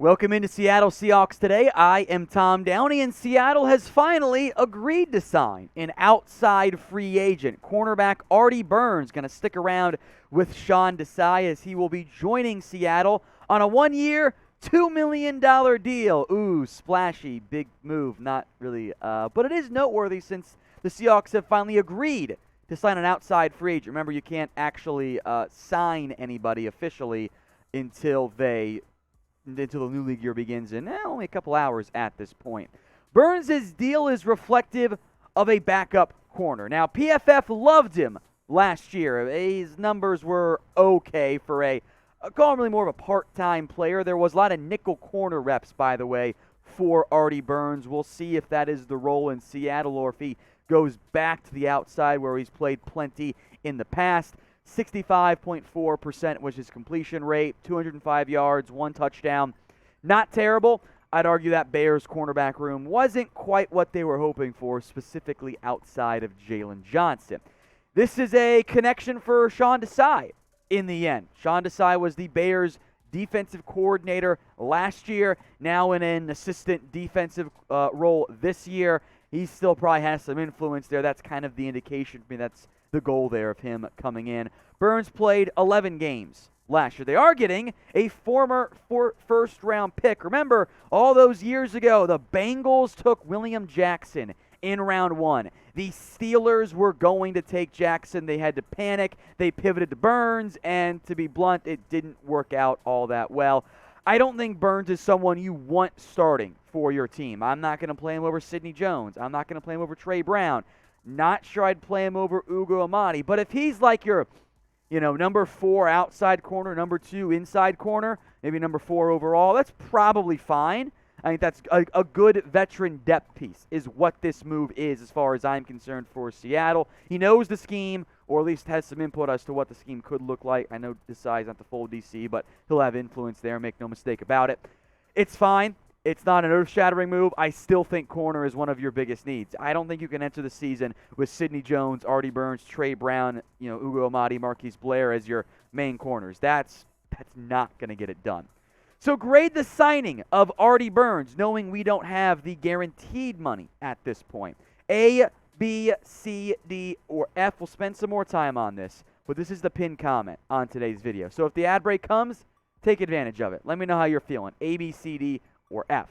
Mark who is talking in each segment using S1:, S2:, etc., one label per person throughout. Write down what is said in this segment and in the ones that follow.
S1: Welcome into Seattle Seahawks today. I am Tom Downey, and Seattle has finally agreed to sign an outside free agent. Cornerback Artie Burns going to stick around with Sean Desai as he will be joining Seattle on a one-year, $2 million deal. Ooh, splashy, big move. Not really, but it is noteworthy since the Seahawks have finally agreed to sign an outside free agent. Remember, you can't actually sign anybody officially until the new league year begins in only a couple hours at this point. Burns' deal is reflective of a backup corner. Now, PFF loved him last year. His numbers were okay for call him really more of a part-time player. There was a lot of nickel corner reps, by the way, for Artie Burns. We'll see if that is the role in Seattle or if he goes back to the outside where he's played plenty in the past. 65.4% was his completion rate, 205 yards, 1 touchdown. Not terrible. I'd argue that Bears cornerback room wasn't quite what they were hoping for, specifically outside of Jalen Johnson. This is a connection for Sean Desai in the end. Sean Desai was the Bears defensive coordinator last year, now in an assistant defensive role this year. He still probably has some influence there. That's kind of the indication for me. That's the goal there of him coming in. Burns played 11 games last year. They are getting a former first-round pick. Remember, all those years ago, the Bengals took William Jackson in round 1. The Steelers were going to take Jackson. They had to panic. They pivoted to Burns, and to be blunt, it didn't work out all that well. I don't think Burns is someone you want starting for your team. I'm not going to play him over Sidney Jones. I'm not going to play him over Trey Brown. Not sure I'd play him over Ugo Amadi. But if he's like your, number 4 outside corner, number 2 inside corner, maybe number 4 overall, that's probably fine. I think that's a good veteran depth piece is what this move is as far as I'm concerned for Seattle. He knows the scheme, or at least has some input as to what the scheme could look like. I know Desai's not the full DC, but he'll have influence there, make no mistake about it. It's fine. It's not an earth-shattering move. I still think corner is one of your biggest needs. I don't think you can enter the season with Sidney Jones, Artie Burns, Trey Brown, Ugo Amadi, Marquise Blair as your main corners. That's not going to get it done. So grade the signing of Artie Burns, knowing we don't have the guaranteed money at this point. A, B, C, D, or F. We'll spend some more time on this, but this is the pinned comment on today's video. So if the ad break comes, take advantage of it. Let me know how you're feeling. A, B, C, D, or F.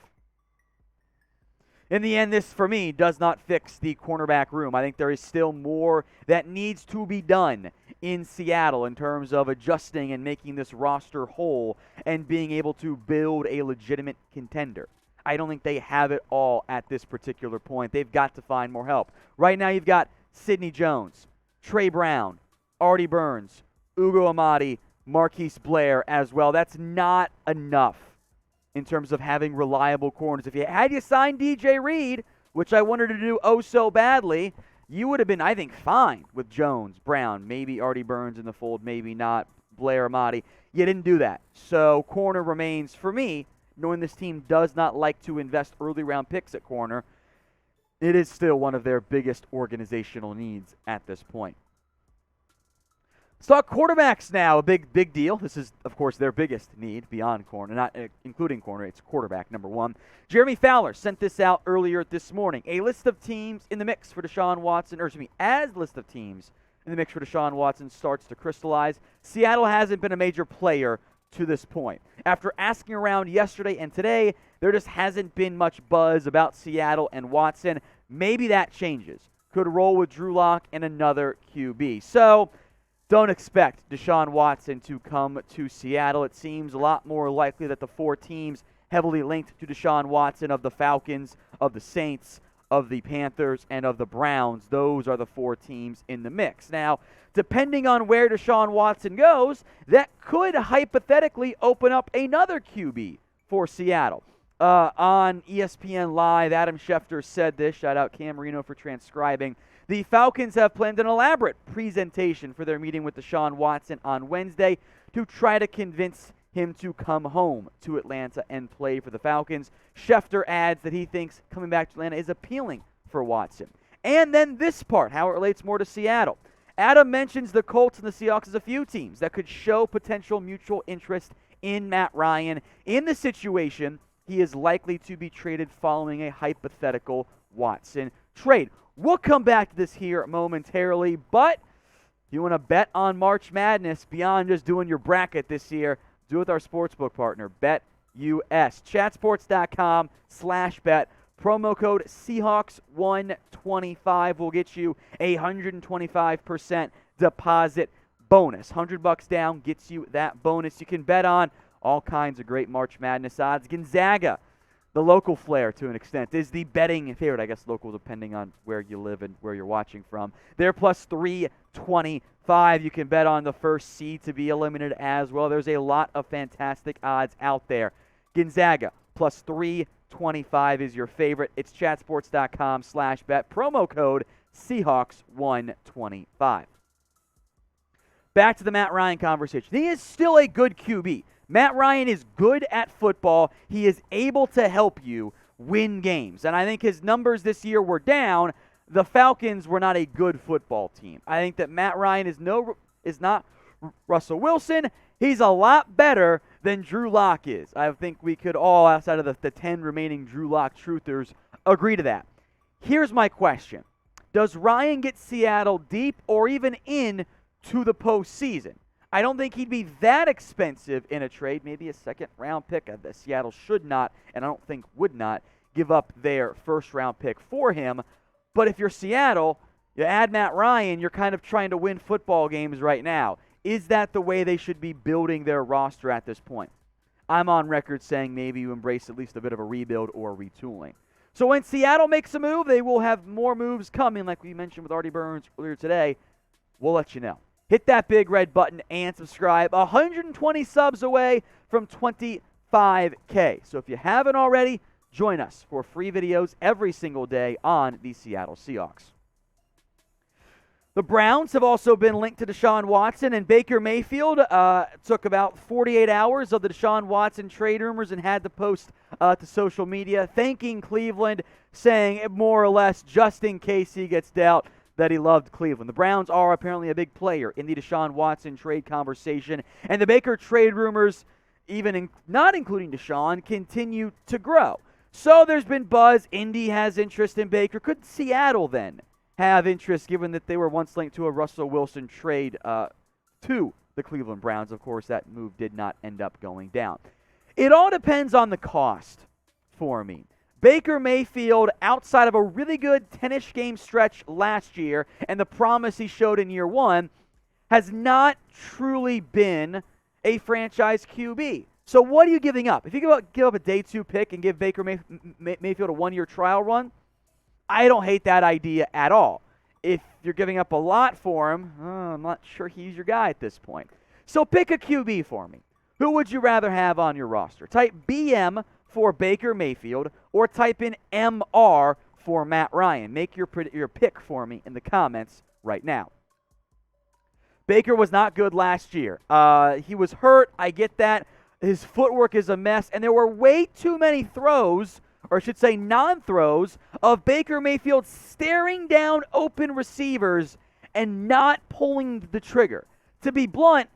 S1: In the end, this, for me, does not fix the cornerback room. I think there is still more that needs to be done in Seattle in terms of adjusting and making this roster whole and being able to build a legitimate contender. I don't think they have it all at this particular point. They've got to find more help. Right now, you've got Sidney Jones, Trey Brown, Artie Burns, Ugo Amadi, Marquise Blair as well. That's not enough in terms of having reliable corners. If you had signed DJ Reed, which I wanted to do oh so badly, you would have been, I think, fine with Jones, Brown, maybe Artie Burns in the fold, maybe not Blair, Amadi. You didn't do that. So corner remains, for me, knowing this team does not like to invest early round picks at corner, it is still one of their biggest organizational needs at this point. Let's talk quarterbacks now. A big deal. This is, of course, their biggest need beyond corner, not including corner. It's quarterback, number 1. Jeremy Fowler sent this out earlier this morning. A list of teams in the mix for Deshaun Watson, as list of teams in the mix for Deshaun Watson starts to crystallize. Seattle hasn't been a major player to this point. After asking around yesterday and today, there just hasn't been much buzz about Seattle and Watson. Maybe that changes. Could roll with Drew Lock and another QB. So don't expect Deshaun Watson to come to Seattle. It seems a lot more likely that the 4 teams heavily linked to Deshaun Watson of the Falcons, of the Saints, of the Panthers, and of the Browns, those are the 4 teams in the mix. Now, depending on where Deshaun Watson goes, that could hypothetically open up another QB for Seattle. On ESPN Live, Adam Schefter said this. Shout out Cam Marino for transcribing. The Falcons have planned an elaborate presentation for their meeting with Deshaun Watson on Wednesday to try to convince him to come home to Atlanta and play for the Falcons. Schefter adds that he thinks coming back to Atlanta is appealing for Watson. And then this part, how it relates more to Seattle. Adam mentions the Colts and the Seahawks as a few teams that could show potential mutual interest in Matt Ryan in the situation he is likely to be traded following a hypothetical Watson trade. We'll come back to this here momentarily, but if you want to bet on March Madness beyond just doing your bracket this year, do it with our sportsbook partner, BetUS. Chatsports.com/bet. Promo code Seahawks125 will get you a 125% deposit bonus. $100 down gets you that bonus. You can bet on all kinds of great March Madness odds. Gonzaga, the local flair to an extent, is the betting favorite. I guess local depending on where you live and where you're watching from. They're plus 325. You can bet on the first seed to be eliminated as well. There's a lot of fantastic odds out there. Gonzaga plus 325 is your favorite. It's chatsports.com/bet. Promo code Seahawks125. Back to the Matt Ryan conversation. He is still a good QB. Matt Ryan is good at football. He is able to help you win games. And I think his numbers this year were down. The Falcons were not a good football team. I think that Matt Ryan is not Russell Wilson. He's a lot better than Drew Lock is. I think we could all, outside of the 10 remaining Drew Lock truthers, agree to that. Here's my question. Does Ryan get Seattle deep or even in to the postseason? I don't think he'd be that expensive in a trade, maybe a second-round pick. That Seattle should not, and I don't think would not, give up their first-round pick for him. But if you're Seattle, you add Matt Ryan, you're kind of trying to win football games right now. Is that the way they should be building their roster at this point? I'm on record saying maybe you embrace at least a bit of a rebuild or retooling. So when Seattle makes a move, they will have more moves coming, like we mentioned with Artie Burns earlier today. We'll let you know. Hit that big red button and subscribe. 120 subs away from 25K. So if you haven't already, join us for free videos every single day on the Seattle Seahawks. The Browns have also been linked to Deshaun Watson, and Baker Mayfield took about 48 hours of the Deshaun Watson trade rumors and had to post to social media thanking Cleveland, saying more or less just in case he gets doubt that he loved Cleveland. The Browns are apparently a big player in the Deshaun Watson trade conversation, and the Baker trade rumors, not including Deshaun, continue to grow. So there's been buzz. Indy has interest in Baker. Could Seattle then have interest, given that they were once linked to a Russell Wilson trade to the Cleveland Browns? Of course, that move did not end up going down. It all depends on the cost for me. Baker Mayfield, outside of a really good 10-ish game stretch last year and the promise he showed in year one, has not truly been a franchise QB. So what are you giving up? If you give up a day 2 pick and give Baker Mayfield a 1-year trial run, I don't hate that idea at all. If you're giving up a lot for him, I'm not sure he's your guy at this point. So pick a QB for me. Who would you rather have on your roster? Type BM for Baker Mayfield or type in MR for Matt Ryan. Make your pick for me in the comments right now. Baker was not good last year. He was hurt. I get that. His footwork is a mess, and there were way too many throws, or I should say non-throws, of Baker Mayfield staring down open receivers and not pulling the trigger. To be blunt,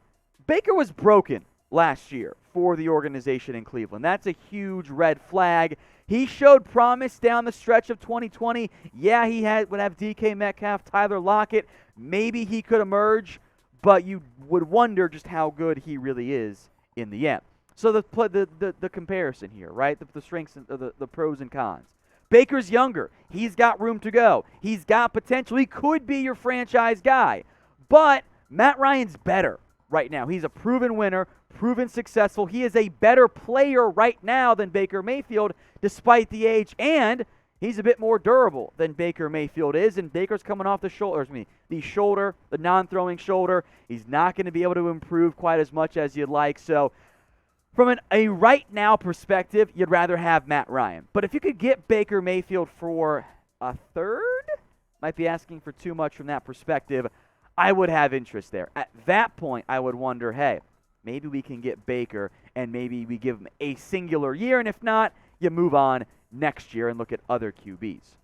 S1: Baker was broken last year for the organization in Cleveland. That's a huge red flag. He showed promise down the stretch of 2020. Yeah, he would have DK Metcalf, Tyler Lockett. Maybe he could emerge, but you would wonder just how good he really is in the end. So the comparison here, right? The strengths, the pros and cons. Baker's younger. He's got room to go. He's got potential. He could be your franchise guy. But Matt Ryan's better right now. He's a proven winner, proven successful. He is a better player right now than Baker Mayfield, despite the age, and he's a bit more durable than Baker Mayfield is, and Baker's coming off the non-throwing shoulder. He's not going to be able to improve quite as much as you'd like. So from a right-now perspective, you'd rather have Matt Ryan. But if you could get Baker Mayfield for a third, might be asking for too much from that perspective, I would have interest there. At that point, I would wonder, hey, maybe we can get Baker and maybe we give him a singular year, and if not, you move on next year and look at other QBs.